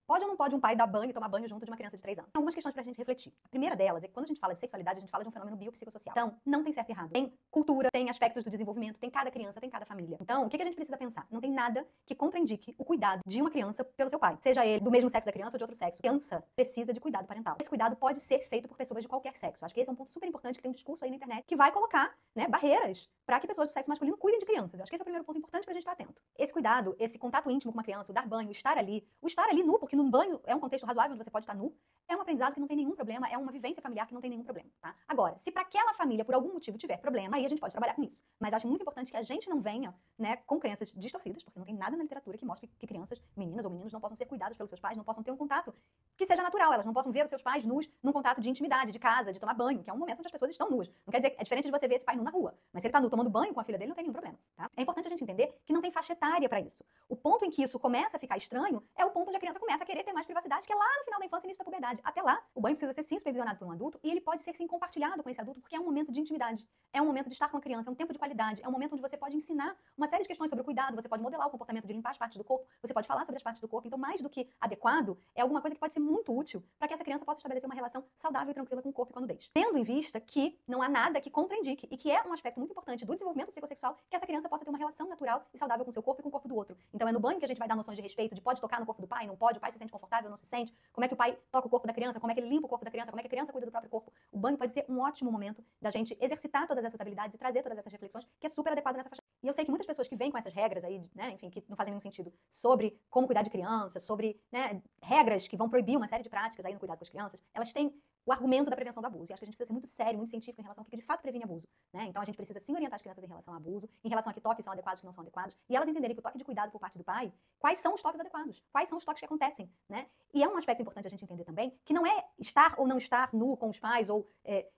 Pode ou não pode um pai dar banho e tomar banho junto de uma criança de 3 anos? Tem algumas questões pra gente refletir. A primeira delas é que quando a gente fala de sexualidade, a gente fala de um fenômeno biopsicossocial. Então, não tem certo e errado. Tem cultura, tem aspectos do desenvolvimento, tem cada criança, tem cada família. Então, o que a gente precisa pensar? Não tem nada que contraindique o cuidado de uma criança pelo seu pai. Seja ele do mesmo sexo da criança ou de outro sexo. A criança precisa de cuidado parental. Esse cuidado pode ser feito por pessoas de qualquer sexo. Acho que esse é um ponto super importante, que tem um discurso aí na internet que vai colocar, né, barreiras para que pessoas do sexo masculino cuidem de crianças. Acho que esse é o primeiro ponto importante pra gente estar atento. Esse cuidado, esse contato íntimo com uma criança, o dar banho, o estar ali nu, porque num banho é um contexto razoável onde você pode estar nu, é um aprendizado que não tem nenhum problema, é uma vivência familiar que não tem nenhum problema, tá? Agora, se para aquela família, por algum motivo, tiver problema, aí a gente pode trabalhar com isso. Mas acho muito importante que a gente não venha, né, com crenças distorcidas, porque não tem nada na literatura que mostre que crianças, meninas ou meninos, não possam ser cuidadas pelos seus pais, não possam ter um contato que seja natural, elas não possam ver os seus pais nus num contato de intimidade, de casa, de tomar banho, que é um momento onde as pessoas estão nuas. Não quer dizer que é diferente de você ver esse pai nu na rua, mas se ele tá nu tomando banho com a filha dele, não tem nenhum problema, tá? É importante a gente entender que não tem faixa etária para isso. O ponto em que isso começa a ficar estranho é o ponto onde a criança começa a querer ter mais privacidade, que é lá no final da infância e início da puberdade. Até lá, o banho precisa ser sim supervisionado por um adulto e ele pode ser sim compartilhado com esse adulto, porque é um momento de intimidade, é um momento de estar com a criança, é um tempo de qualidade, é um momento onde você pode ensinar uma série de questões sobre o cuidado, você pode modelar o comportamento de limpar as partes do corpo, você pode falar sobre as partes do corpo. Então, mais do que adequado, é alguma coisa que pode ser muito útil para que essa criança possa estabelecer uma relação saudável e tranquila com o corpo e com a nudez. Tendo em vista que não há nada que contraindique e que é um aspecto muito importante do desenvolvimento psicossexual que essa criança possa ter uma relação natural e saudável com o seu corpo e com o corpo do outro. Então, é no banho que a gente vai dar noções de respeito, de pode tocar no corpo do pai, não pode, o pai se sente confortável, não se sente, como é que o pai toca o corpo da criança, como é que ele limpa o corpo da criança, como é que a criança cuida do próprio corpo. O banho pode ser um ótimo momento da gente exercitar todas essas habilidades e trazer todas essas reflexões, que é super adequado nessa faixa. E eu sei que muitas pessoas que vêm com essas regras aí, né, enfim, que não fazem nenhum sentido, sobre como cuidar de criança, sobre, né, regras que vão proibir uma série de práticas aí no cuidado com as crianças, elas têm o argumento da prevenção do abuso. E acho que a gente precisa ser muito sério, muito científico em relação ao que de fato previne abuso, né? Então a gente precisa sim orientar as crianças em relação ao abuso, em relação a que toques são adequados, que não são adequados, e elas entenderem que o toque de cuidado por parte do pai, quais são os toques adequados, quais são os toques que acontecem, né? E é um aspecto importante a gente entender também, que não é estar ou não estar nu com os pais, ou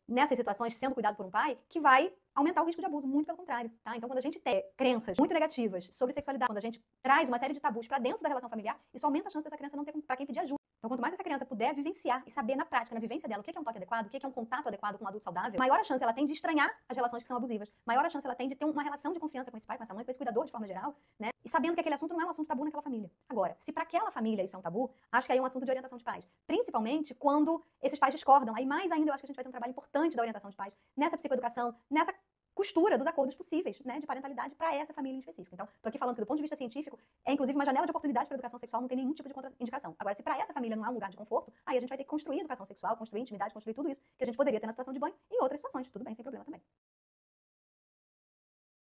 nessas situações sendo cuidado por um pai, que vai aumentar o risco de abuso, muito pelo contrário, tá? Então quando a gente tem crenças muito negativas sobre sexualidade, quando a gente traz uma série de tabus pra dentro da relação familiar, isso aumenta a chance dessa criança não ter pra quem pedir ajuda. Então, quanto mais essa criança puder vivenciar e saber na prática, na vivência dela, o que é um toque adequado, o que é um contato adequado com um adulto saudável, maior a chance ela tem de estranhar as relações que são abusivas, maior a chance ela tem de ter uma relação de confiança com esse pai, com essa mãe, com esse cuidador de forma geral, né? E sabendo que aquele assunto não é um assunto tabu naquela família. Agora, se para aquela família isso é um tabu, acho que aí é um assunto de orientação de pais. Principalmente quando esses pais discordam. Aí mais ainda eu acho que a gente vai ter um trabalho importante da orientação de pais, nessa psicoeducação, nessa costura dos acordos possíveis, né, de parentalidade para essa família em específico. Então, tô aqui falando que do ponto de vista científico, é inclusive uma janela de oportunidade para educação sexual, não tem nenhum tipo de contraindicação. Agora, se para essa família não é um lugar de conforto, aí a gente vai ter que construir educação sexual, construir intimidade, construir tudo isso que a gente poderia ter na situação de banho em outras situações. Tudo bem, sem problema também.